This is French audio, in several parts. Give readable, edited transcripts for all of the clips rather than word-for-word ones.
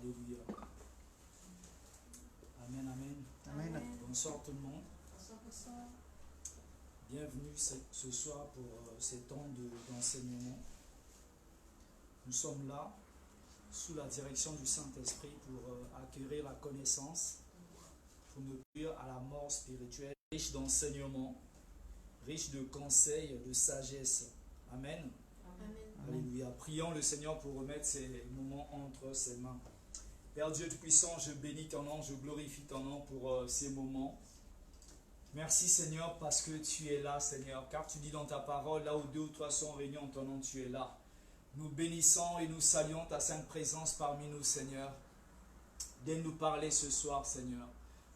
Alléluia. Amen, amen. Amen. Bonsoir tout le monde. Bonsoir, bonsoir. Bienvenue ce soir pour ces temps d'enseignement. Nous sommes là, sous la direction du Saint-Esprit, pour acquérir la connaissance, pour nous cuire à la mort spirituelle, riche d'enseignement, riche de conseils, de sagesse. Amen. Amen. Alléluia. Prions le Seigneur pour remettre ces moments entre ses mains. Père Dieu Tout-Puissant, je bénis ton nom, je glorifie ton nom pour ces moments. Merci Seigneur parce que tu es là Seigneur, car tu dis dans ta parole, là où deux ou trois sont réunis en ton nom, tu es là. Nous bénissons et nous saluons ta sainte présence parmi nous Seigneur. Viens nous parler ce soir Seigneur.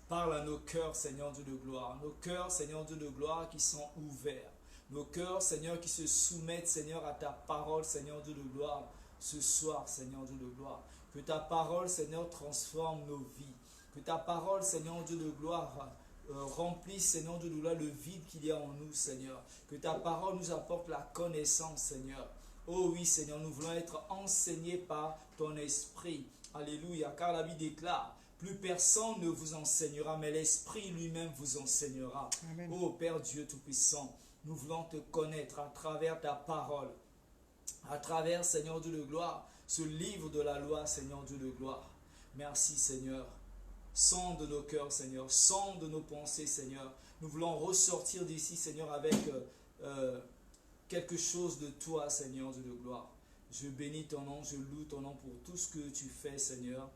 Parle à nos cœurs Seigneur Dieu de gloire. Nos cœurs Seigneur Dieu de gloire qui sont ouverts. Nos cœurs Seigneur qui se soumettent Seigneur à ta parole Seigneur Dieu de gloire. Ce soir Seigneur Dieu de gloire. Que ta parole Seigneur transforme nos vies. Que ta parole Seigneur Dieu de gloire remplisse Seigneur Dieu de gloire le vide qu'il y a en nous Seigneur. Que ta parole nous apporte la connaissance Seigneur. Oh oui Seigneur, nous voulons être enseignés par ton esprit. Alléluia, car la Bible déclare, plus personne ne vous enseignera, mais l'Esprit lui-même vous enseignera. Amen. Oh Père Dieu Tout-Puissant, nous voulons te connaître à travers ta parole, à travers Seigneur Dieu de gloire, ce livre de la loi Seigneur Dieu de gloire. Merci Seigneur. Sonde nos cœurs Seigneur, sonde nos pensées Seigneur. Nous voulons ressortir d'ici Seigneur avec quelque chose de toi Seigneur Dieu de gloire. Je bénis ton nom, je loue ton nom pour tout ce que tu fais Seigneur.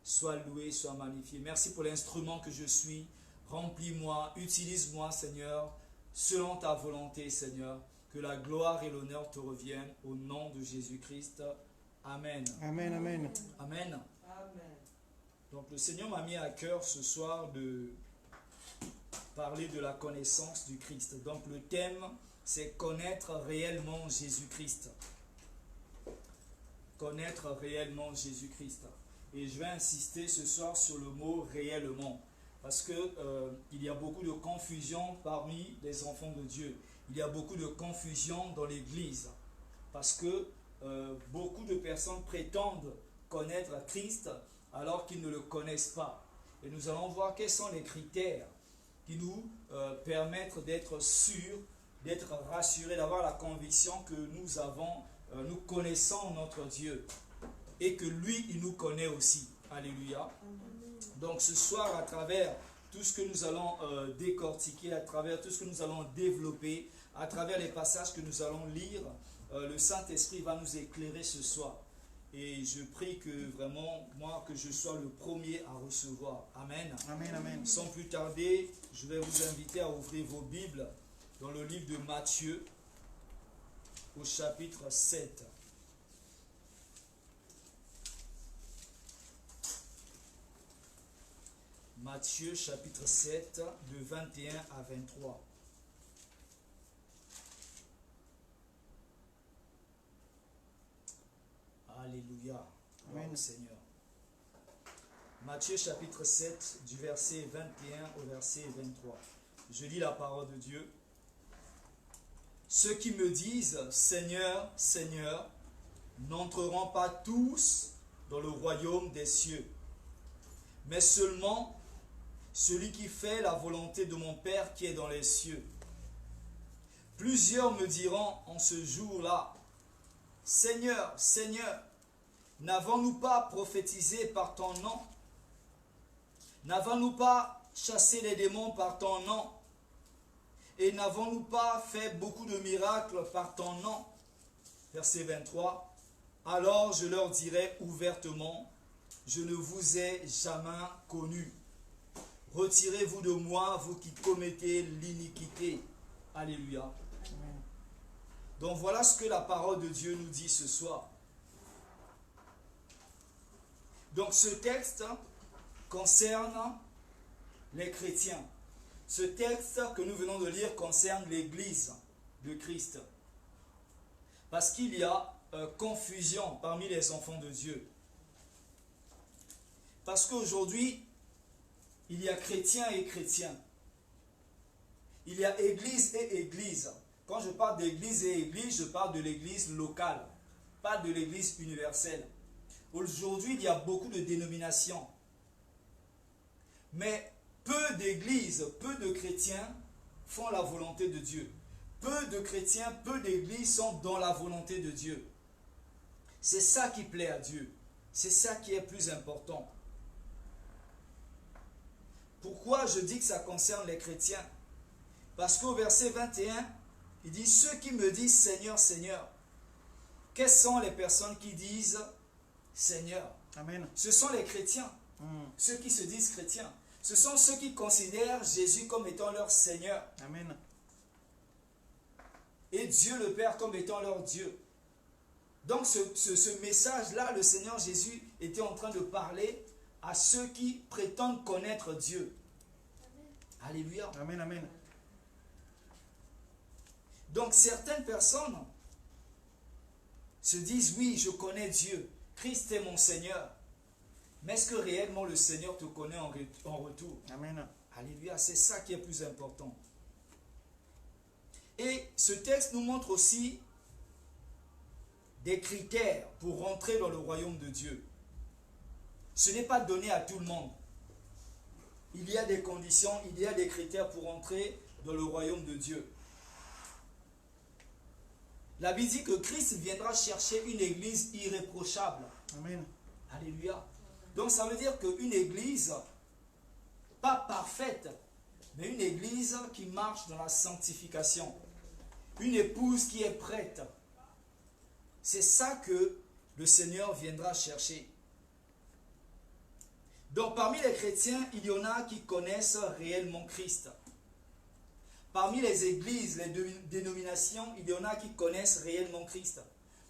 Sois loué, sois magnifié. Merci pour l'instrument que je suis. Remplis-moi, utilise-moi Seigneur, selon ta volonté Seigneur. Que la gloire et l'honneur te reviennent au nom de Jésus-Christ. Amen. Amen, amen. Amen. Amen. Donc le Seigneur m'a mis à cœur ce soir de parler de la connaissance du Christ. Donc le thème, c'est connaître réellement Jésus-Christ. Connaître réellement Jésus-Christ. Et je vais insister ce soir sur le mot réellement. Parce que il y a beaucoup de confusion parmi les enfants de Dieu. Il y a beaucoup de confusion dans l'Église. Parce que beaucoup de personnes prétendent connaître Christ alors qu'ils ne le connaissent pas. Et nous allons voir quels sont les critères qui nous permettent d'être sûrs, d'être rassurés, d'avoir la conviction que nous avons, nous connaissons notre Dieu et que lui, il nous connaît aussi. Alléluia. Donc ce soir, à travers tout ce que nous allons décortiquer, à travers tout ce que nous allons développer, à travers les passages que nous allons lire, le Saint-Esprit va nous éclairer ce soir. Et je prie que vraiment, moi, que je sois le premier à recevoir. Amen. Amen, amen. Sans plus tarder, je vais vous inviter à ouvrir vos Bibles dans le livre de Matthieu, au chapitre 7. Matthieu, chapitre 7, de 21 à 23. Alléluia. Gloire au Seigneur. Matthieu chapitre 7 du verset 21 au verset 23. Je lis la parole de Dieu. Ceux qui me disent Seigneur, Seigneur, n'entreront pas tous dans le royaume des cieux, mais seulement celui qui fait la volonté de mon Père qui est dans les cieux. Plusieurs me diront en ce jour-là, Seigneur, Seigneur, n'avons-nous pas prophétisé par ton nom? N'avons-nous pas chassé les démons par ton nom? Et n'avons-nous pas fait beaucoup de miracles par ton nom? Verset 23. Alors je leur dirai ouvertement, je ne vous ai jamais connu. Retirez-vous de moi, vous qui commettez l'iniquité. Alléluia. Amen. Donc voilà ce que la parole de Dieu nous dit ce soir. Donc ce texte concerne les chrétiens. Ce texte que nous venons de lire concerne l'Église de Christ. Parce qu'il y a confusion parmi les enfants de Dieu. Parce qu'aujourd'hui, il y a chrétiens et chrétiens. Il y a église et église. Quand je parle d'église et église, je parle de l'église locale, pas de l'église universelle. Aujourd'hui, il y a beaucoup de dénominations. Mais peu d'églises, peu de chrétiens font la volonté de Dieu. Peu de chrétiens, peu d'églises sont dans la volonté de Dieu. C'est ça qui plaît à Dieu. C'est ça qui est plus important. Pourquoi je dis que ça concerne les chrétiens? Parce qu'au verset 21, il dit, ceux qui me disent Seigneur, Seigneur. Quelles sont les personnes qui disent Seigneur? Amen. Ce sont les chrétiens, ceux qui se disent chrétiens. Ce sont ceux qui considèrent Jésus comme étant leur Seigneur. Amen. Et Dieu le Père comme étant leur Dieu. Donc ce message-là, le Seigneur Jésus était en train de parler à ceux qui prétendent connaître Dieu. Amen. Alléluia. Amen, amen. Donc certaines personnes se disent, oui, je connais Dieu, Christ est mon Seigneur. Mais est-ce que réellement le Seigneur te connaît en retour? Amen. Alléluia, c'est ça qui est plus important. Et ce texte nous montre aussi des critères pour rentrer dans le royaume de Dieu. Ce n'est pas donné à tout le monde. Il y a des conditions, il y a des critères pour entrer dans le royaume de Dieu. La Bible dit que Christ viendra chercher une église irréprochable. Amen. Alléluia. Donc ça veut dire qu'une église, pas parfaite, mais une église qui marche dans la sanctification. Une épouse qui est prête. C'est ça que le Seigneur viendra chercher. Donc parmi les chrétiens, il y en a qui connaissent réellement Christ. Parmi les églises, les dénominations, il y en a qui connaissent réellement Christ.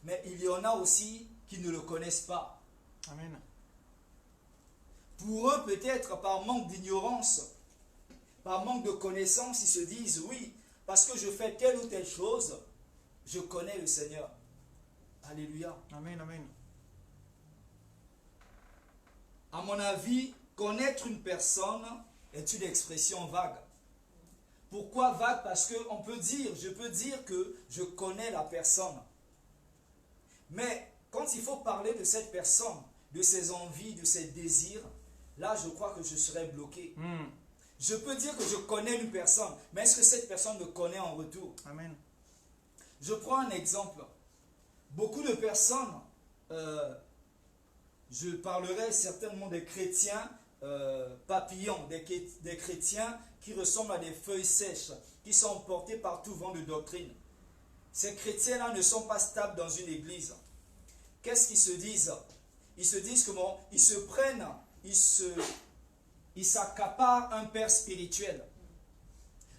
Mais il y en a aussi qui ne le connaissent pas. Amen. Pour eux, peut-être par manque d'ignorance, par manque de connaissance, ils se disent, oui, parce que je fais telle ou telle chose, je connais le Seigneur. Alléluia. Amen, amen. À mon avis, connaître une personne est une expression vague. Pourquoi vague? Parce que je peux dire que je connais la personne. Mais quand il faut parler de cette personne, de ses envies, de ses désirs, là je crois que je serai bloqué. Je peux dire que je connais une personne, mais est-ce que cette personne me connaît en retour? Amen. Je prends un exemple. Beaucoup de personnes, je parlerai certainement des chrétiens papillons, des chrétiens qui ressemblent à des feuilles sèches, qui sont portés par tout vent de doctrine. Ces chrétiens-là ne sont pas stables dans une église. Qu'est-ce qu'ils se disent? Ils se disent comment? Ils se prennent, ils s'accaparent un père spirituel.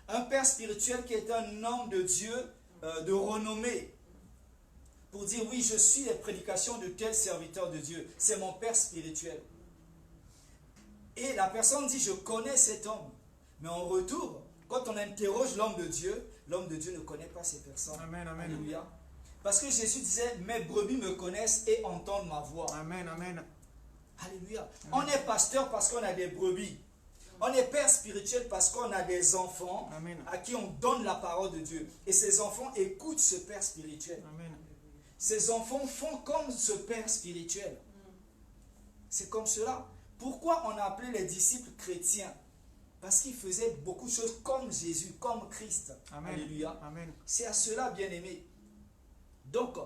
Un père spirituel qui est un homme de Dieu de renommée. Pour dire, oui, je suis les prédications de tel serviteur de Dieu. C'est mon père spirituel. Et la personne dit, je connais cet homme. Mais en retour, quand on interroge l'homme de Dieu ne connaît pas ces personnes. Amen, amen. Alléluia. Parce que Jésus disait, mes brebis me connaissent et entendent ma voix. Amen, amen. Alléluia. On est pasteur parce qu'on a des brebis. On est père spirituel parce qu'on a des enfants Amen. à qui on donne la parole de Dieu. Et ces enfants écoutent ce père spirituel. Amen. Ces enfants font comme ce père spirituel. C'est comme cela. Pourquoi on a appelé les disciples chrétiens? Parce qu'ils faisaient beaucoup de choses comme Jésus, comme Christ. Amen. Alléluia. Amen. C'est à cela, bien-aimé. Donc,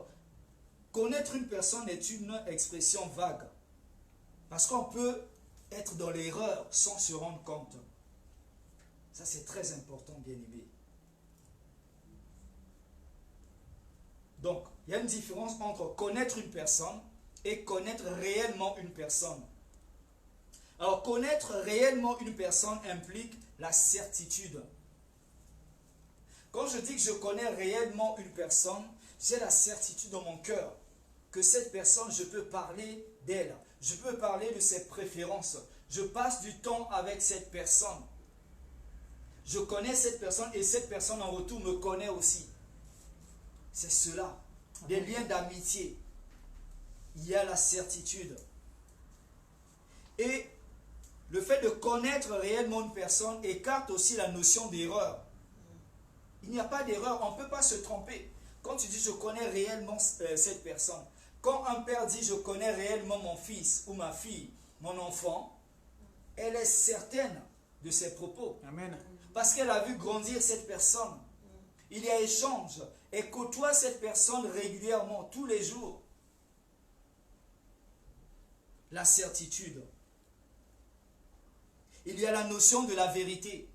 connaître une personne est une expression vague. Parce qu'on peut être dans l'erreur sans se rendre compte. Ça, c'est très important, bien-aimé. Donc, il y a une différence entre connaître une personne et connaître réellement une personne. Alors, connaître réellement une personne implique la certitude. Quand je dis que je connais réellement une personne, j'ai la certitude dans mon cœur que cette personne, je peux parler d'elle. Je peux parler de ses préférences. Je passe du temps avec cette personne. Je connais cette personne et cette personne en retour me connaît aussi. C'est cela. Des liens d'amitié. Il y a la certitude. Et le fait de connaître réellement une personne écarte aussi la notion d'erreur. Il n'y a pas d'erreur, on ne peut pas se tromper. Quand tu dis je connais réellement cette personne, Quand un père dit je connais réellement mon fils ou ma fille, mon enfant, elle est certaine de ses propos. Amen. Parce qu'elle a vu grandir cette personne. Il y a échange. Et côtoie cette personne régulièrement, tous les jours. La certitude. Il y a la notion de la vérité.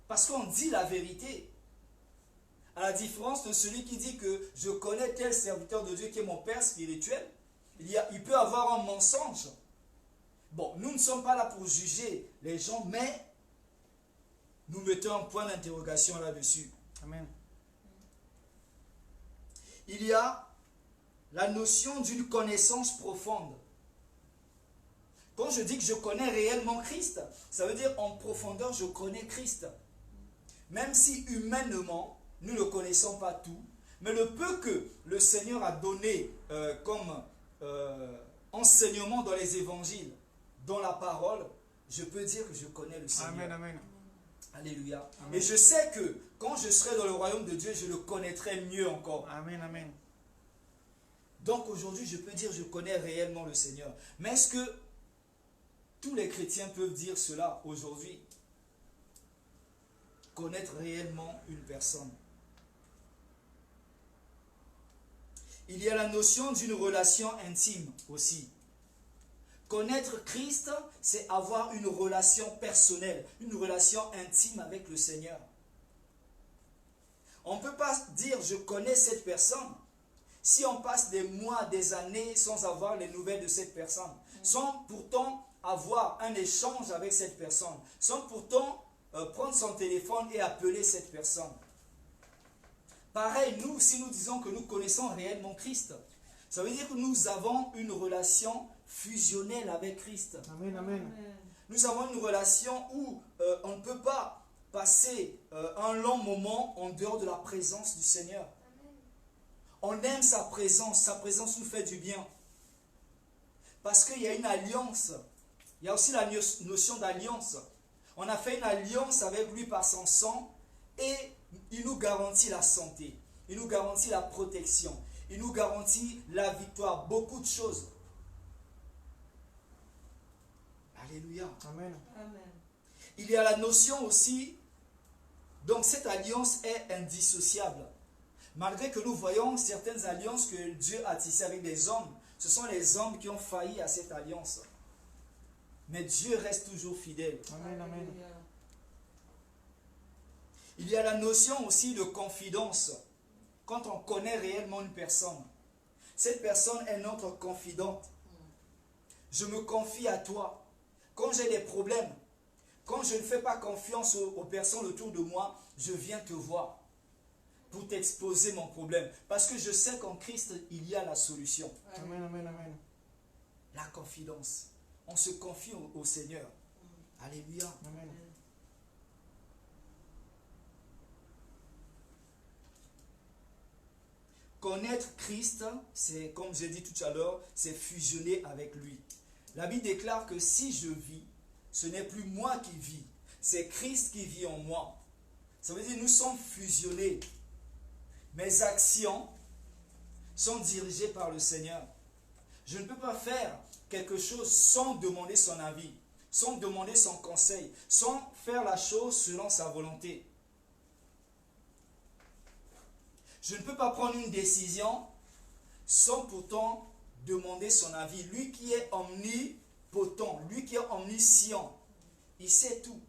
Parce qu'on dit la vérité. À la différence de celui qui dit que je connais tel serviteur de Dieu qui est mon père spirituel, il peut avoir un mensonge. Bon, nous ne sommes pas là pour juger les gens, mais nous mettons un point d'interrogation là-dessus. Amen. Il y a la notion d'une connaissance profonde. Quand je dis que je connais réellement Christ, ça veut dire en profondeur, je connais Christ. Même si humainement, nous ne connaissons pas tout, mais le peu que le Seigneur a donné comme enseignement dans les évangiles, dans la parole, je peux dire que je connais le Seigneur. Amen, amen. Alléluia. Amen. Et je sais que quand je serai dans le royaume de Dieu, je le connaîtrai mieux encore. Amen, amen. Donc aujourd'hui, je peux dire que je connais réellement le Seigneur. Mais est-ce que tous les chrétiens peuvent dire cela aujourd'hui? Connaître réellement une personne. Il y a la notion d'une relation intime aussi. Connaître Christ, c'est avoir une relation personnelle, une relation intime avec le Seigneur. On ne peut pas dire je connais cette personne si on passe des mois, des années sans avoir les nouvelles de cette personne, sans pourtant avoir un échange avec cette personne, sans pourtant prendre son téléphone et appeler cette personne. Pareil, nous, si nous disons que nous connaissons réellement Christ, ça veut dire que nous avons une relation fusionnelle avec Christ. Amen, amen. Nous avons une relation où on ne peut pas passer un long moment en dehors de la présence du Seigneur. On aime sa présence nous fait du bien. Parce qu'il y a une alliance. Il y a aussi la notion d'alliance. On a fait une alliance avec lui par son sang et il nous garantit la santé. Il nous garantit la protection. Il nous garantit la victoire. Beaucoup de choses. Alléluia. Amen. Amen. Il y a la notion aussi, donc cette alliance est indissociable. Malgré que nous voyons certaines alliances que Dieu a tissées avec des hommes, ce sont les hommes qui ont failli à cette alliance. Mais Dieu reste toujours fidèle. Amen, amen. Alléluia. Il y a la notion aussi de confidence. Quand on connaît réellement une personne, cette personne est notre confidente. Je me confie à toi. Quand j'ai des problèmes, quand je ne fais pas confiance aux personnes autour de moi, je viens te voir pour t'exposer mon problème. Parce que je sais qu'en Christ, il y a la solution. Amen, amen, amen. La confidence. On se confie au Seigneur. Alléluia. Amen. Connaître Christ, c'est, comme j'ai dit tout à l'heure, c'est fusionner avec lui. La Bible déclare que si je vis, ce n'est plus moi qui vis, c'est Christ qui vit en moi. Ça veut dire que nous sommes fusionnés. Mes actions sont dirigées par le Seigneur. Je ne peux pas faire quelque chose sans demander son avis, sans demander son conseil, sans faire la chose selon sa volonté. Je ne peux pas prendre une décision sans pourtant demander son avis. Lui qui est omnipotent, lui qui est omniscient, il sait tout.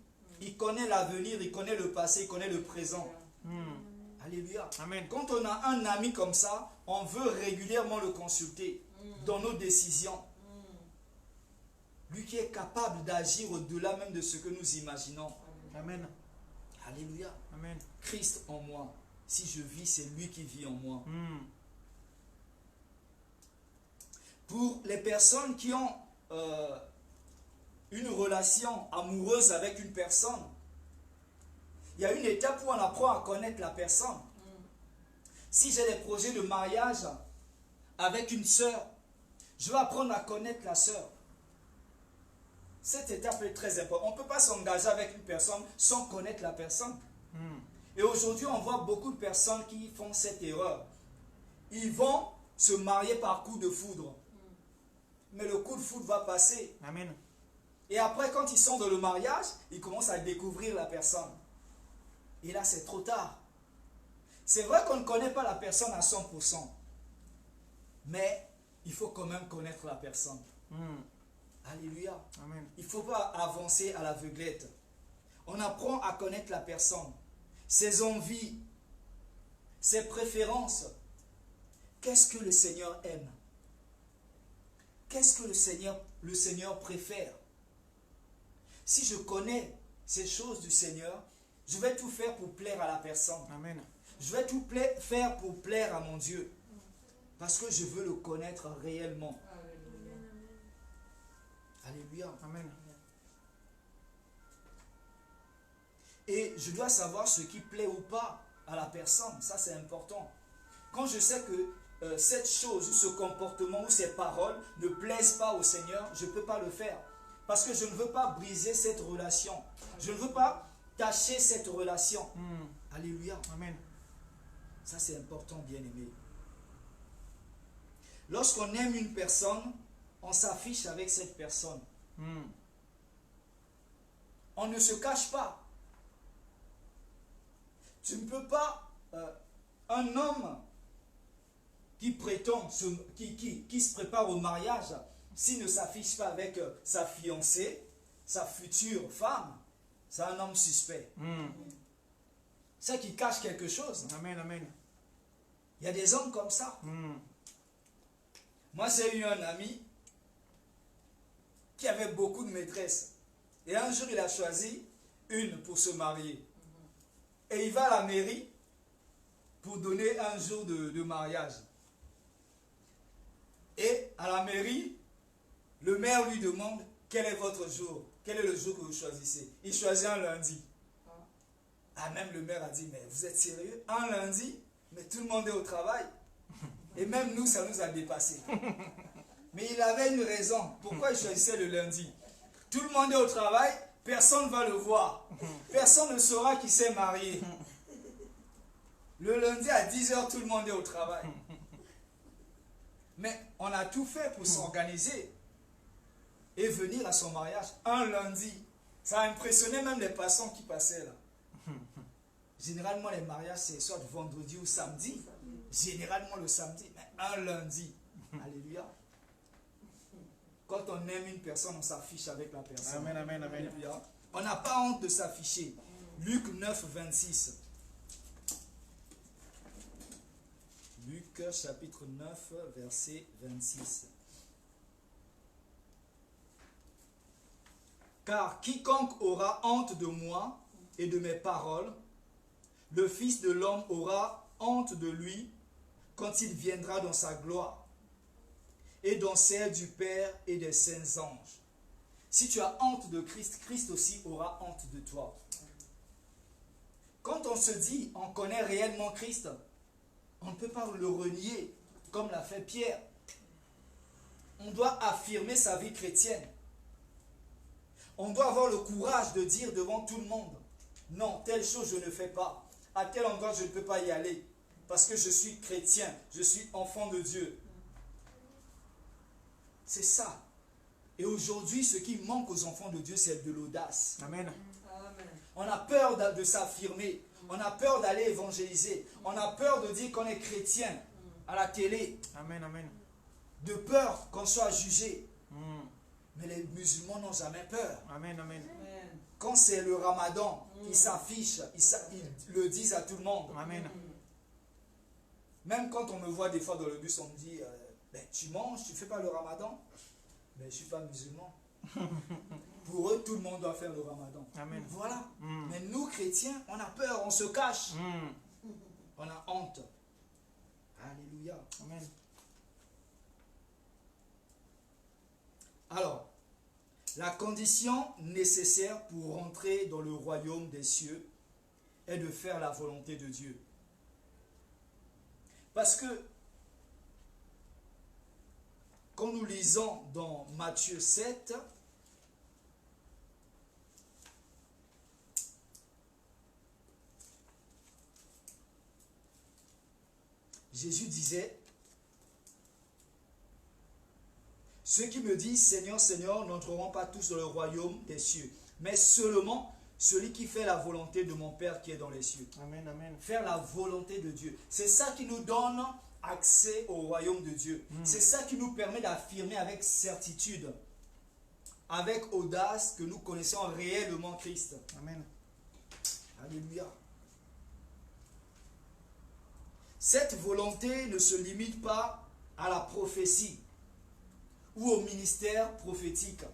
Il connaît l'avenir, il connaît le passé, il connaît le présent. Alléluia. Amen. Quand on a un ami comme ça, on veut régulièrement le consulter dans nos décisions. Lui qui est capable d'agir au-delà même de ce que nous imaginons. Amen. Alléluia. Amen. Christ en moi. Si je vis, c'est lui qui vit en moi. Pour les personnes qui ont une relation amoureuse avec une personne, il y a une étape où on apprend à connaître la personne. Si j'ai des projets de mariage avec une sœur, je vais apprendre à connaître la sœur. Cette étape est très importante. On ne peut pas s'engager avec une personne sans connaître la personne. Et aujourd'hui, on voit beaucoup de personnes qui font cette erreur. Ils vont se marier par coup de foudre. Mais le coup de foudre va passer. Amen. Et après, quand ils sont dans le mariage, ils commencent à découvrir la personne. Et là, c'est trop tard. C'est vrai qu'on ne connaît pas la personne à 100%. Mais il faut quand même connaître la personne. Alléluia. Amen. Il ne faut pas avancer à l'aveuglette. On apprend à connaître la personne. Ses envies, ses préférences. Qu'est-ce que le Seigneur aime? Qu'est-ce que le Seigneur préfère? Si je connais ces choses du Seigneur, je vais tout faire pour plaire à la personne. Amen. Je vais tout faire pour plaire à mon Dieu. Parce que je veux le connaître réellement. Alléluia. Amen. Et je dois savoir ce qui plaît ou pas à la personne. Ça, c'est important. Quand je sais que cette chose ou ce comportement ou ces paroles ne plaisent pas au Seigneur, je ne peux pas le faire. Parce que je ne veux pas briser cette relation. Je ne veux pas tâcher cette relation. Alléluia. Amen. Ça, c'est important, bien-aimé. Lorsqu'on aime une personne, on s'affiche avec cette personne. On ne se cache pas. Tu ne peux pas... un homme qui prétend, qui se prépare au mariage, s'il ne s'affiche pas avec sa fiancée, sa future femme, c'est un homme suspect. C'est qu'il cache quelque chose. Amen. Amen. Il y a des hommes comme ça. Moi, j'ai eu un ami qui avait beaucoup de maîtresses. Et un jour, il a choisi une pour se marier. Et il va à la mairie pour donner un jour de mariage. Et à la mairie, le maire lui demande quel est votre jour, quel est le jour que vous choisissez. Il choisit un lundi. Ah, même le maire a dit, mais vous êtes sérieux? Un lundi? Mais tout le monde est au travail. Et même nous, ça nous a dépassé. Mais il avait une raison. Pourquoi il choisissait le lundi? Tout le monde est au travail, personne ne va le voir. Personne ne saura qui s'est marié. Le lundi à 10 h, tout le monde est au travail. Mais on a tout fait pour s'organiser et venir à son mariage un lundi. Ça a impressionné même les passants qui passaient là. Généralement, les mariages, c'est soit vendredi ou samedi. Généralement le samedi, mais un lundi. Alléluia. Quand on aime une personne, on s'affiche avec la personne. Amen, amen, amen. Alléluia. On n'a pas honte de s'afficher. Luc 9, 26. Luc chapitre 9, verset 26. Car quiconque aura honte de moi et de mes paroles, le Fils de l'homme aura honte de lui quand il viendra dans sa gloire et dans celle du Père et des saints anges. Si tu as honte de Christ, Christ aussi aura honte de toi. Quand on se dit, on connaît réellement Christ, on ne peut pas le renier comme l'a fait Pierre. On doit affirmer sa vie chrétienne. On doit avoir le courage de dire devant tout le monde, non, telle chose je ne fais pas. À tel endroit je ne peux pas y aller. Parce que je suis chrétien, je suis enfant de Dieu. C'est ça. Et aujourd'hui, ce qui manque aux enfants de Dieu, c'est de l'audace. Amen. On a peur de s'affirmer. On a peur d'aller évangéliser. On a peur de dire qu'on est chrétien à la télé. Amen, amen. De peur qu'on soit jugé. Mais les musulmans n'ont jamais peur. Amen, amen. Quand c'est le ramadan, ils s'affichent, ils le disent à tout le monde. Amen. Même quand on me voit des fois dans le bus, on me dit ben, tu manges, tu ne fais pas le ramadan? Mais je ne suis pas musulman. Pour eux, tout le monde doit faire le ramadan. Amen. Voilà. Mais nous, chrétiens, on a peur, on se cache. On a honte. Alléluia. Amen. Alors, la condition nécessaire pour rentrer dans le royaume des cieux est de faire la volonté de Dieu. Parce que, quand nous lisons dans Matthieu 7, Jésus disait, Ceux qui me disent Seigneur, Seigneur n'entreront pas tous dans le royaume des cieux, mais seulement celui qui fait la volonté de mon Père qui est dans les cieux. Amen, amen. Faire la volonté de Dieu. C'est ça qui nous donne accès au royaume de Dieu. C'est ça qui nous permet d'affirmer avec certitude, avec audace, que nous connaissons réellement Christ. Amen. Alléluia. Cette volonté ne se limite pas à la prophétie ou au ministère prophétique.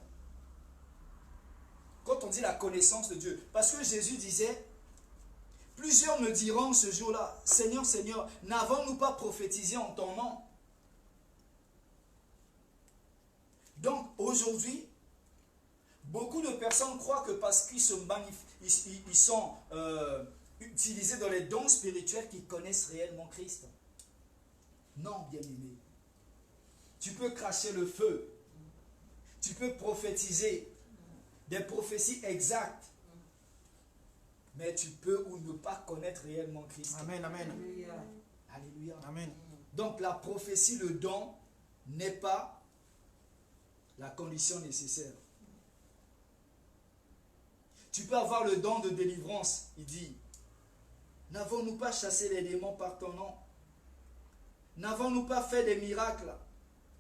Quand on dit la connaissance de Dieu, parce que Jésus disait, plusieurs me diront ce jour-là, Seigneur, Seigneur, n'avons-nous pas prophétisé en ton nom? Donc aujourd'hui, beaucoup de personnes croient que parce qu'ils sont utilisés dans les dons spirituels qu'ils connaissent réellement Christ. Non, bien-aimé. Tu peux cracher le feu. Tu peux prophétiser des prophéties exactes. Mais tu peux ou ne pas connaître réellement Christ. Amen, amen. Alléluia. Amen. Donc la prophétie, le don, n'est pas la condition nécessaire. Tu peux avoir le don de délivrance. Il dit, n'avons-nous pas chassé les démons par ton nom? N'avons-nous pas fait des miracles?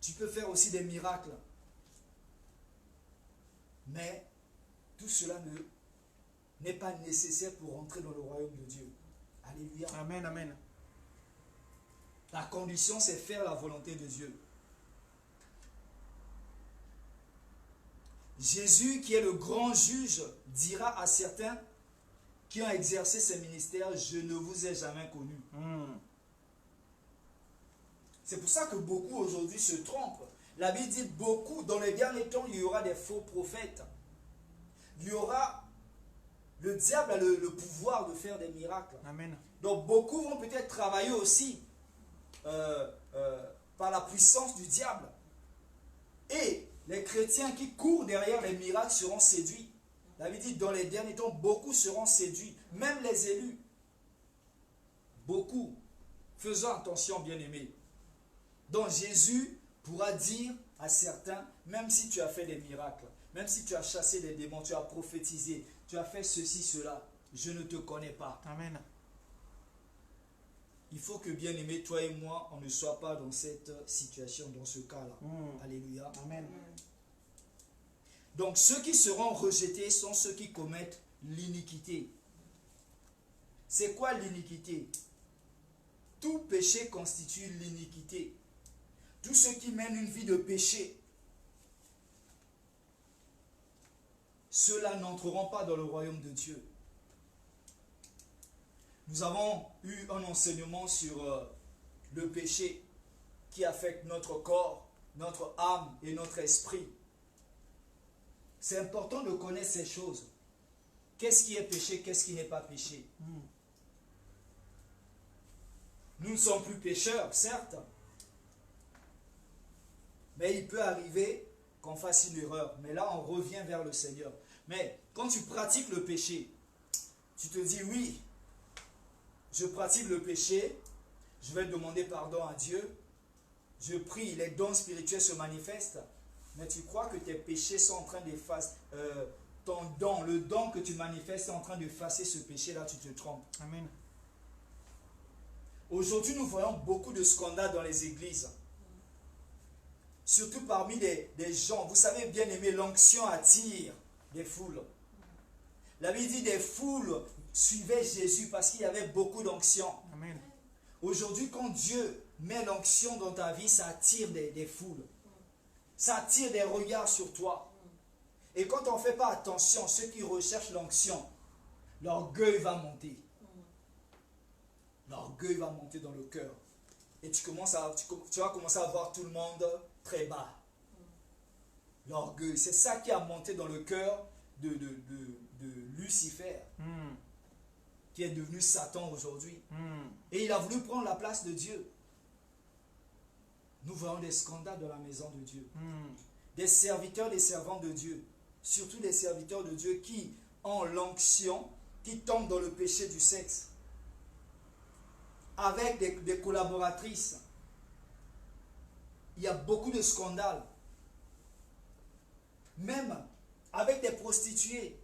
Tu peux faire aussi des miracles. Mais tout cela n'est pas nécessaire pour entrer dans le royaume de Dieu. Alléluia. Amen, amen. La condition, c'est faire la volonté de Dieu. Jésus, qui est le grand juge, dira à certains qui ont exercé ce ministère, je ne vous ai jamais connus. C'est pour ça que beaucoup aujourd'hui se trompent. La Bible dit beaucoup, dans les derniers temps, il y aura des faux prophètes. Il y aura, le diable a le pouvoir de faire des miracles. Amen. Donc beaucoup vont peut-être travailler aussi par la puissance du diable. Et les chrétiens qui courent derrière les miracles seront séduits. La Bible dit, dans les derniers temps, beaucoup seront séduits, même les élus. Beaucoup. Faisons attention, bien-aimés. Donc Jésus pourra dire à certains, même si tu as fait des miracles, même si tu as chassé les démons, tu as prophétisé, tu as fait ceci, cela, je ne te connais pas. Amen. Il faut que, bien-aimés, toi et moi, on ne soit pas dans cette situation, dans ce cas-là. Alléluia. Amen. Donc ceux qui seront rejetés sont ceux qui commettent l'iniquité. C'est quoi l'iniquité? Tout péché constitue l'iniquité. Tous ceux qui mènent une vie de péché, ceux-là n'entreront pas dans le royaume de Dieu. Nous avons eu un enseignement sur le péché qui affecte notre corps, notre âme et notre esprit. C'est important de connaître ces choses. Qu'est-ce qui est péché, qu'est-ce qui n'est pas péché? Nous ne sommes plus pécheurs, certes. Mais il peut arriver qu'on fasse une erreur. Mais là, on revient vers le Seigneur. Mais quand tu pratiques le péché, tu te dis, oui, je pratique le péché, je vais demander pardon à Dieu, je prie, les dons spirituels se manifestent, mais tu crois que tes péchés sont en train d'effacer, ton don, le don que tu manifestes est en train d'effacer ce péché-là, tu te trompes. Amen. Aujourd'hui, nous voyons beaucoup de scandales dans les églises. Surtout parmi les gens. Vous savez, bien aimé, l'onction attire des foules. La Bible dit des foules suivaient Jésus parce qu'il y avait beaucoup d'onction. Amen. Aujourd'hui, quand Dieu met l'onction dans ta vie, ça attire des foules. Ça attire des regards sur toi. Et quand on ne fait pas attention, ceux qui recherchent l'onction, l'orgueil va monter. L'orgueil va monter dans le cœur. Et tu vas commencer à voir tout le monde très bas. L'orgueil, c'est ça qui a monté dans le cœur de Lucifer, qui est devenu Satan aujourd'hui. Et il a voulu prendre la place de Dieu. Nous voyons des scandales dans la maison de Dieu. Des serviteurs, des servantes de Dieu. Surtout des serviteurs de Dieu qui ont l'onction, qui tombent dans le péché du sexe. Avec des collaboratrices. Il y a beaucoup de scandales. même avec des prostituées.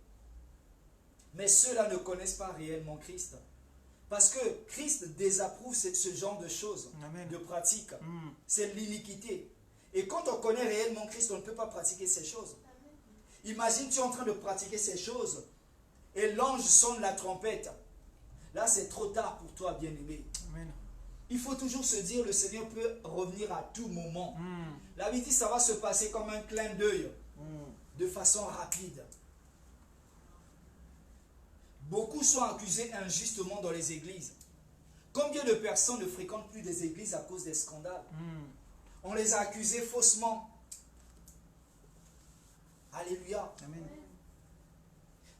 Mais ceux-là ne connaissent pas réellement Christ. Parce que Christ désapprouve ce genre de choses, Amen. de pratiques. C'est l'iniquité. Et quand on connaît réellement Christ, on ne peut pas pratiquer ces choses. Imagine, tu es en train de pratiquer ces choses et l'ange sonne la trompette. Là, c'est trop tard pour toi, bien-aimé. Amen. Il faut toujours se dire, le Seigneur peut revenir à tout moment. La vie dit, ça va se passer comme un clin d'œil, de façon rapide. Beaucoup sont accusés injustement dans les églises. Combien de personnes ne fréquentent plus des églises à cause des scandales? On les a accusés faussement. Alléluia. Amen.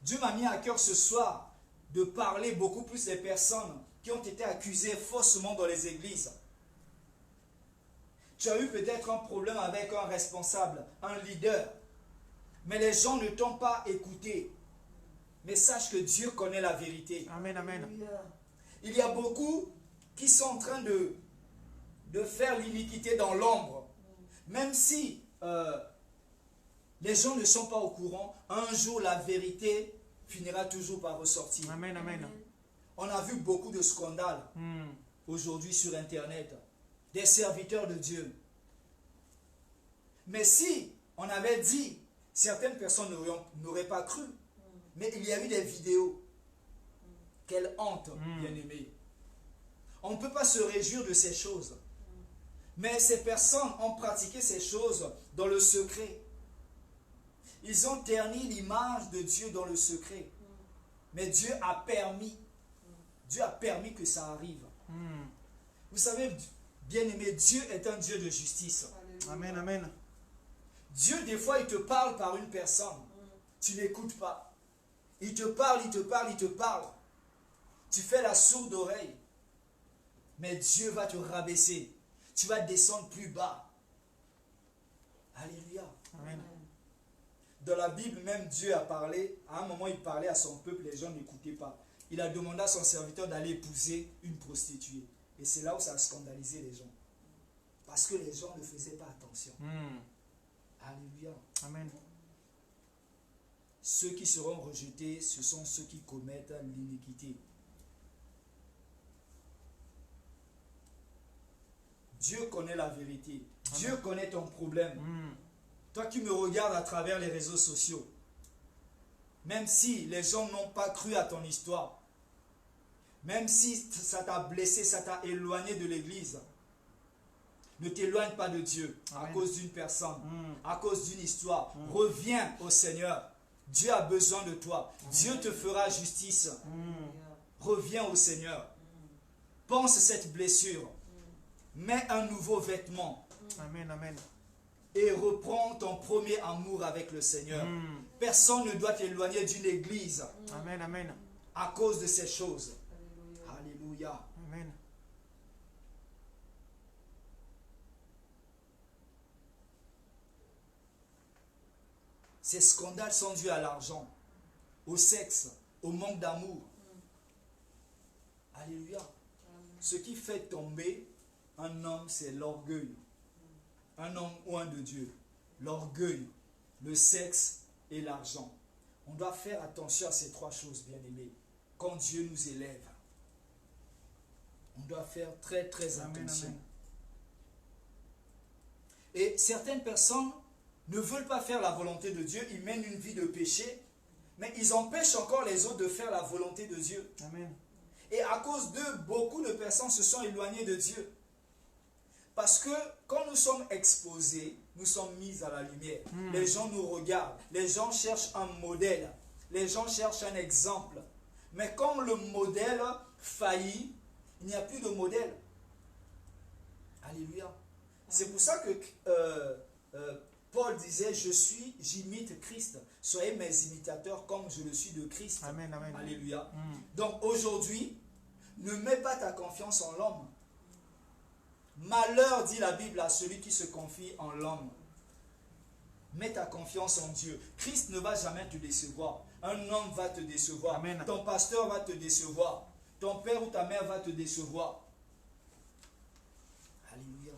Dieu m'a mis à cœur ce soir de parler beaucoup plus des personnes qui ont été accusées faussement dans les églises. Tu as eu peut-être un problème avec un responsable, un leader, mais les gens ne t'ont pas écouté. Mais sache que Dieu connaît la vérité. Amen. Amen. Il y a beaucoup qui sont en train de faire l'iniquité dans l'ombre. Même si les gens ne sont pas au courant, un jour la vérité finira toujours par ressortir. Amen. Amen. On a vu beaucoup de scandales aujourd'hui sur Internet. Des serviteurs de Dieu. Mais si on avait dit, certaines personnes n'auraient pas cru. Mais il y a eu des vidéos. Quelle honte, bien-aimé. On ne peut pas se réjouir de ces choses. Mais ces personnes ont pratiqué ces choses dans le secret. Ils ont terni l'image de Dieu dans le secret. Mais Dieu a permis. Dieu a permis que ça arrive. Vous savez, bien-aimé, Dieu est un Dieu de justice. Amen. Amen. Dieu, des fois, il te parle par une personne. Tu n'écoutes pas. Il te parle, il te parle, il te parle. Tu fais la sourde oreille. Mais Dieu va te rabaisser. Tu vas descendre plus bas. Alléluia. Amen. Dans la Bible, même Dieu a parlé. À un moment, il parlait à son peuple, les gens n'écoutaient pas. Il a demandé à son serviteur d'aller épouser une prostituée. Et c'est là où ça a scandalisé les gens. Parce que les gens ne faisaient pas attention. Alléluia. Amen. Ceux qui seront rejetés, ce sont ceux qui commettent l'iniquité. Dieu connaît la vérité. Dieu connaît ton problème. Toi qui me regardes à travers les réseaux sociaux, même si les gens n'ont pas cru à ton histoire, même si ça t'a blessé, ça t'a éloigné de l'église, ne t'éloigne pas de Dieu à cause d'une personne, à cause d'une histoire. Reviens au Seigneur. Dieu a besoin de toi. Dieu te fera justice. Reviens au Seigneur. Pense cette blessure. Mets un nouveau vêtement. Amen. Amen. Et reprends ton premier amour avec le Seigneur. Personne ne doit t'éloigner d'une église Amen. Amen. à cause de ces choses. Alléluia. Amen. Ces scandales sont dus à l'argent, au sexe, au manque d'amour. Alléluia. Ce qui fait tomber un homme, c'est l'orgueil. Un homme ou un de Dieu. L'orgueil, le sexe et l'argent. On doit faire attention à ces trois choses, bien-aimés. Quand Dieu nous élève, on doit faire très très attention. Amen. Et certaines personnes ne veulent pas faire la volonté de Dieu, ils mènent une vie de péché, mais ils empêchent encore les autres de faire la volonté de Dieu. Amen. Et à cause d'eux, beaucoup de personnes se sont éloignées de Dieu. Parce que quand nous sommes exposés, nous sommes mis à la lumière. Les gens nous regardent, les gens cherchent un modèle, les gens cherchent un exemple. Mais quand le modèle faillit, il n'y a plus de modèle. Alléluia. C'est pour ça que Paul disait, j'imite Christ. Soyez mes imitateurs comme je le suis de Christ. Amen. Amen. Alléluia. Donc aujourd'hui, ne mets pas ta confiance en l'homme. Malheur, dit la Bible, à celui qui se confie en l'homme. Mets ta confiance en Dieu. Christ ne va jamais te décevoir. Un homme va te décevoir. Amen. Ton pasteur va te décevoir. Ton père ou ta mère va te décevoir. Alléluia.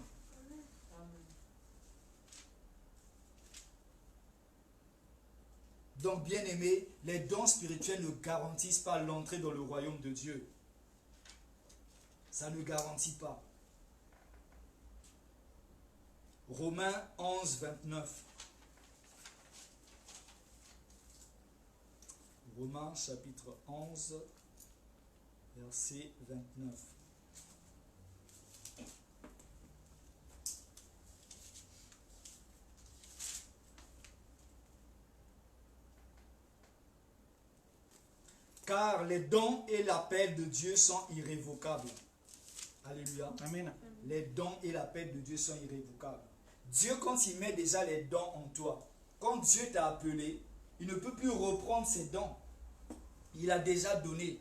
Donc, bien aimé, les dons spirituels ne garantissent pas l'entrée dans le royaume de Dieu. Ça ne garantit pas. Romains 11, 29. Romains chapitre 11, verset 29. Car les dons et l'appel de Dieu sont irrévocables. Alléluia. Amen. Les dons et l'appel de Dieu sont irrévocables. Dieu, quand il met déjà les dons en toi, quand Dieu t'a appelé, il ne peut plus reprendre ses dons. Il a déjà donné.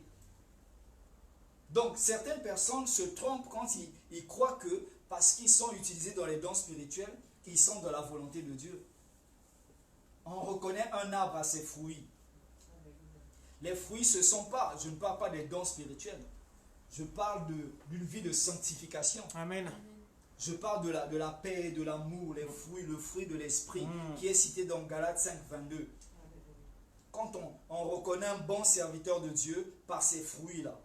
Donc, certaines personnes se trompent quand ils croient que parce qu'ils sont utilisés dans les dons spirituels, ils sont dans la volonté de Dieu. On reconnaît un arbre à ses fruits. Les fruits, ce ne sont pas, je ne parle pas des dons spirituels. Je parle d'une vie de sanctification. Amen. Je parle de la paix, de l'amour, les fruits, le fruit de l'esprit qui est cité dans Galates 5, 22. Quand on reconnaît un bon serviteur de Dieu par ses fruits-là,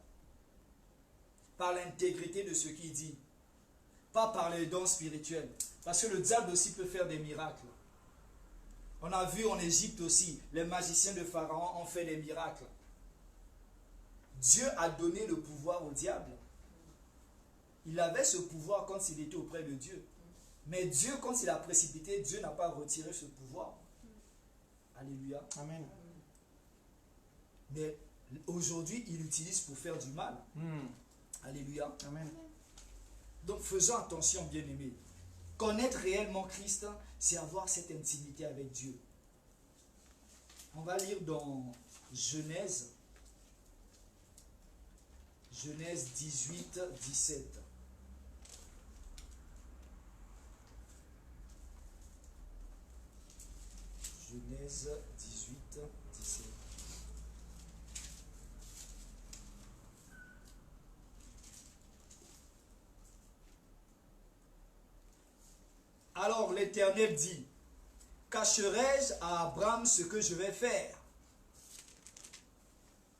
par l'intégrité de ce qu'il dit, pas par les dons spirituels. Parce que le diable aussi peut faire des miracles. On a vu en Égypte aussi, les magiciens de Pharaon ont fait des miracles. Dieu a donné le pouvoir au diable. Il avait ce pouvoir quand il était auprès de Dieu. Mais Dieu, quand il a précipité, Dieu n'a pas retiré ce pouvoir. Alléluia. Amen. Mais aujourd'hui, il l'utilise pour faire du mal. Alléluia. Amen. Donc faisons attention, bien-aimés. Connaître réellement Christ, c'est avoir cette intimité avec Dieu. On va lire dans Genèse 18, 17. Genèse 18, 17. Alors l'Éternel dit, cacherai-je à Abraham ce que je vais faire?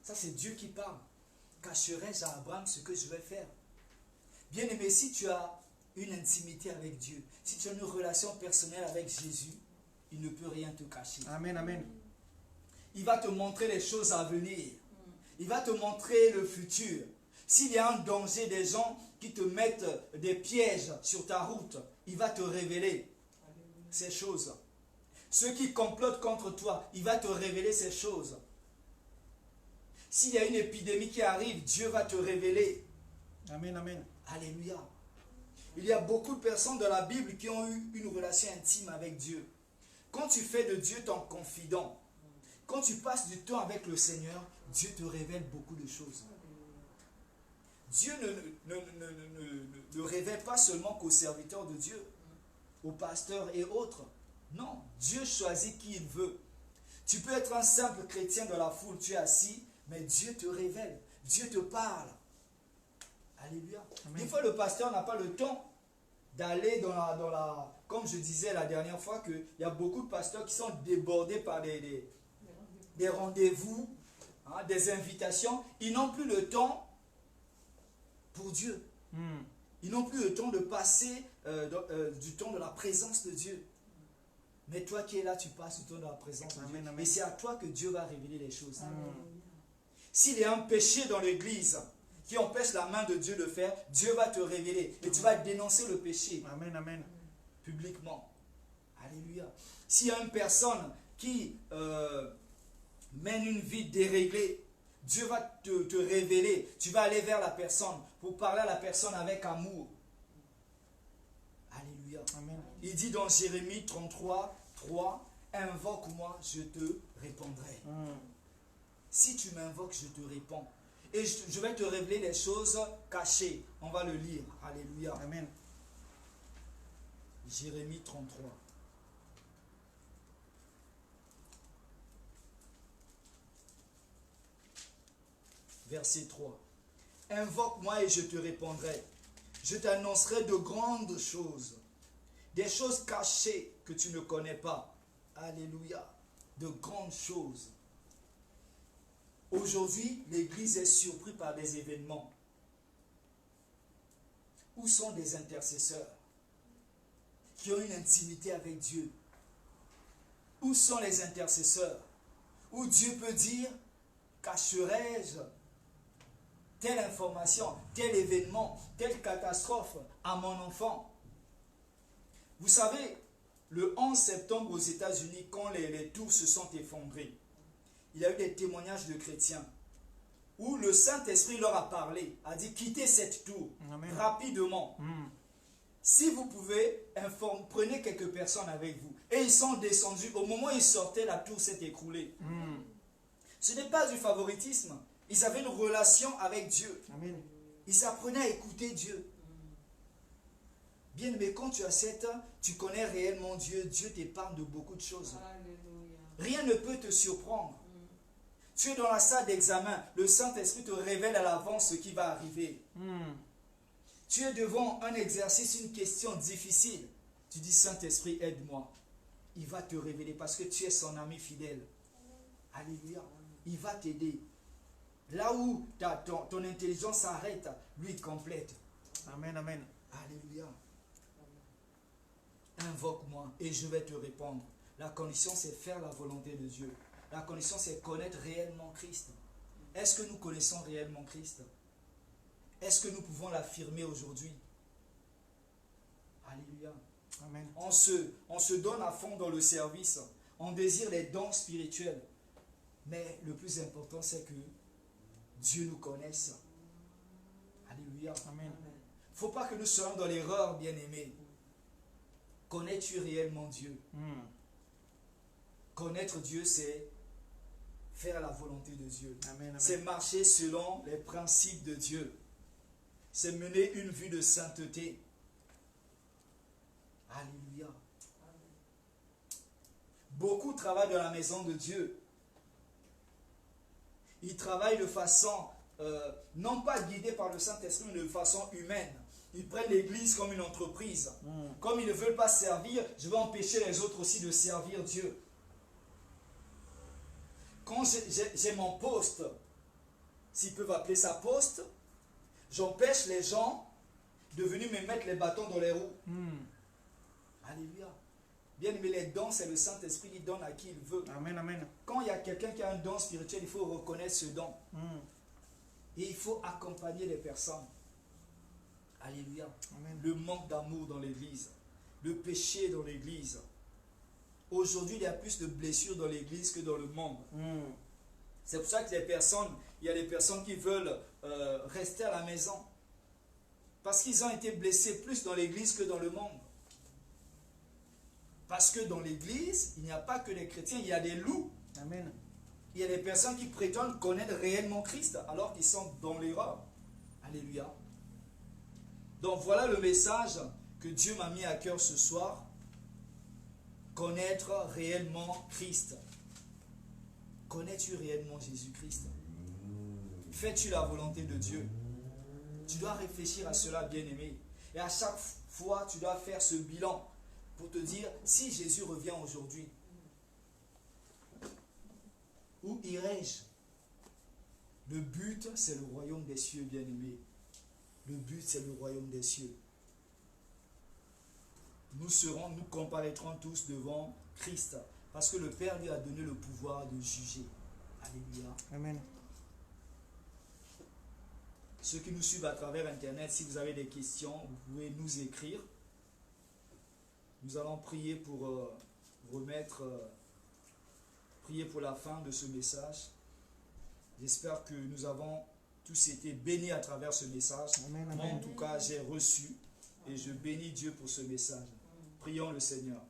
Ça c'est Dieu qui parle. Cacherai-je à Abraham ce que je vais faire? Bien-aimé, si tu as une intimité avec Dieu, si tu as une relation personnelle avec Jésus, il ne peut rien te cacher. Amen. Amen. Il va te montrer les choses à venir. Il va te montrer le futur. S'il y a un danger, des gens qui te mettent des pièges sur ta route, il va te révéler ces choses. Ceux qui complotent contre toi, il va te révéler ces choses. S'il y a une épidémie qui arrive, Dieu va te révéler. Amen. Amen. Alléluia. Il y a beaucoup de personnes dans la Bible qui ont eu une relation intime avec Dieu. Quand tu fais de Dieu ton confident, quand tu passes du temps avec le Seigneur, Dieu te révèle beaucoup de choses. Dieu ne révèle pas seulement qu'aux serviteurs de Dieu, aux pasteurs et autres. Non, Dieu choisit qui il veut. Tu peux être un simple chrétien dans la foule, tu es assis, mais Dieu te révèle, Dieu te parle. Alléluia. Amen. Des fois, le pasteur n'a pas le temps d'aller dans la... Comme je disais la dernière fois, qu'il y a beaucoup de pasteurs qui sont débordés par des rendez-vous, des invitations. Ils n'ont plus le temps pour Dieu. Ils n'ont plus le temps de passer du temps de la présence de Dieu. Mais toi qui es là, tu passes du temps de la présence de Dieu. Amen. Et c'est à toi que Dieu va révéler les choses. S'il y a un péché dans l'église qui empêche la main de Dieu de faire, Dieu va te révéler. Et tu vas dénoncer le péché. Amen. Amen. Publiquement. Alléluia. S'il y a une personne qui mène une vie déréglée, Dieu va te révéler. Tu vas aller vers la personne pour parler à la personne avec amour. Alléluia. Amen. Il dit dans Jérémie 33, 3, invoque-moi, je te répondrai. Si tu m'invoques, je te réponds. Et je vais te révéler les choses cachées. On va le lire. Alléluia. Amen. Jérémie 33. Verset 3. Invoque-moi et je te répondrai. Je t'annoncerai de grandes choses. Des choses cachées que tu ne connais pas. Alléluia. de grandes choses. Aujourd'hui, l'Église est surprise par des événements. Où sont des intercesseurs qui ont une intimité avec Dieu? Où sont les intercesseurs où Dieu peut dire, cacherai-je telle information, tel événement, telle catastrophe à mon enfant? Vous savez, le 11 septembre aux États-Unis, quand les tours se sont effondrées, il y a eu des témoignages de chrétiens où le Saint-Esprit leur a parlé, a dit quittez cette tour. Amen. Rapidement. Si vous pouvez, prenez quelques personnes avec vous. Et ils sont descendus. Au moment où ils sortaient, la tour s'est écroulée. Ce n'est pas du favoritisme. Ils avaient une relation avec Dieu. Amen. Ils apprenaient à écouter Dieu. Bien, mais quand tu as 7 ans, tu connais réellement Dieu. Dieu t'épargne de beaucoup de choses. Alléluia. Rien ne peut te surprendre. Tu es dans la salle d'examen. Le Saint-Esprit te révèle à l'avance ce qui va arriver. Tu es devant un exercice, une question difficile. Tu dis, Saint-Esprit, aide-moi. Il va te révéler parce que tu es son ami fidèle. Alléluia. Il va t'aider. Là où ton intelligence s'arrête, lui il complète. Amen, amen. Alléluia. Invoque-moi et je vais te répondre. La condition, c'est faire la volonté de Dieu. La condition, c'est connaître réellement Christ. Est-ce que nous connaissons réellement Christ? Est-ce que nous pouvons l'affirmer aujourd'hui? Alléluia. Amen. On se donne à fond dans le service. On désire les dons spirituels. Mais le plus important, c'est que Dieu nous connaisse. Alléluia. Amen. Il ne faut pas que nous soyons dans l'erreur, bien-aimés. Connais-tu réellement Dieu? Connaître Dieu, c'est faire la volonté de Dieu. C'est marcher selon les principes de Dieu. C'est mener une vie de sainteté. Alléluia. Beaucoup travaillent dans la maison de Dieu. Ils travaillent de façon, non pas guidée par le Saint-Esprit, mais de façon humaine. Ils prennent l'église comme une entreprise. Comme ils ne veulent pas servir, je vais empêcher les autres aussi de servir Dieu. Quand j'ai mon poste, s'ils peuvent appeler ça poste, j'empêche les gens de venir me mettre les bâtons dans les roues. Alléluia. Bien aimé, les dons, c'est le Saint-Esprit qui donne à qui il veut. Amen, amen. Quand il y a quelqu'un qui a un don spirituel, il faut reconnaître ce don. Et il faut accompagner les personnes. Alléluia. Amen. Le manque d'amour dans l'église. Le péché dans l'église. Aujourd'hui, il y a plus de blessures dans l'église que dans le monde. C'est pour ça que il y a des personnes qui veulent rester à la maison. Parce qu'ils ont été blessés plus dans l'église que dans le monde. Parce que dans l'église, il n'y a pas que les chrétiens, il y a des loups. Amen. Il y a des personnes qui prétendent connaître réellement Christ alors qu'ils sont dans l'erreur. Alléluia. Donc voilà le message que Dieu m'a mis à cœur ce soir. Connaître réellement Christ. Connais-tu réellement Jésus-Christ? Fais-tu la volonté de Dieu? Tu dois réfléchir à cela, bien-aimé. Et à chaque fois, tu dois faire ce bilan pour te dire, si Jésus revient aujourd'hui, où irai-je? Le but, c'est le royaume des cieux, bien-aimé. Le but, c'est le royaume des cieux. Nous comparaîtrons tous devant Christ. Parce que le Père lui a donné le pouvoir de juger. Alléluia. Amen. Ceux qui nous suivent à travers Internet, si vous avez des questions, vous pouvez nous écrire. Nous allons prier pour prier pour la fin de ce message. J'espère que nous avons tous été bénis à travers ce message. Amen, amen. Moi, en tout cas, j'ai reçu et je bénis Dieu pour ce message. Prions le Seigneur.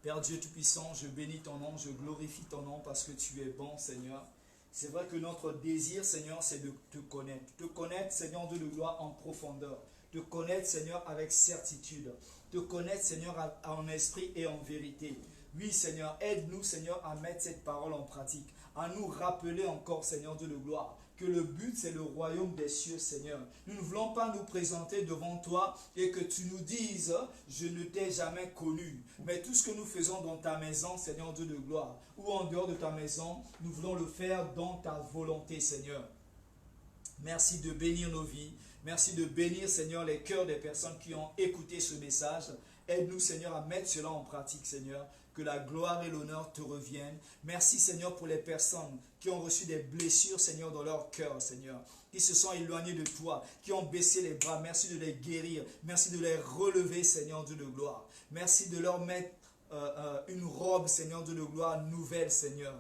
Père Dieu Tout-Puissant, je bénis ton nom, je glorifie ton nom parce que tu es bon, Seigneur. C'est vrai que notre désir, Seigneur, c'est de te connaître. Te connaître, Seigneur, de gloire en profondeur. Te connaître, Seigneur, avec certitude. Te connaître, Seigneur, en esprit et en vérité. Oui, Seigneur, aide-nous, Seigneur, à mettre cette parole en pratique. À nous rappeler encore, Seigneur, de gloire, que le but c'est le royaume des cieux, Seigneur. Nous ne voulons pas nous présenter devant toi et que tu nous dises, je ne t'ai jamais connu. Mais tout ce que nous faisons dans ta maison, Seigneur Dieu de gloire, ou en dehors de ta maison, nous voulons le faire dans ta volonté, Seigneur. Merci de bénir nos vies. Merci de bénir, Seigneur, les cœurs des personnes qui ont écouté ce message. Aide-nous, Seigneur, à mettre cela en pratique, Seigneur. Que la gloire et l'honneur te reviennent. Merci, Seigneur, pour les personnes qui ont reçu des blessures, Seigneur, dans leur cœur, Seigneur. Qui se sont éloignés de toi, qui ont baissé les bras. Merci de les guérir. Merci de les relever, Seigneur Dieu de gloire. Merci de leur mettre une robe, Seigneur Dieu de gloire, nouvelle, Seigneur.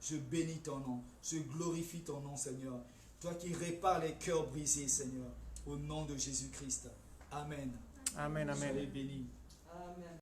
Je bénis ton nom. Je glorifie ton nom, Seigneur. Toi qui répares les cœurs brisés, Seigneur. Au nom de Jésus-Christ. Amen. Amen, amen. Soyez bénis. Amen.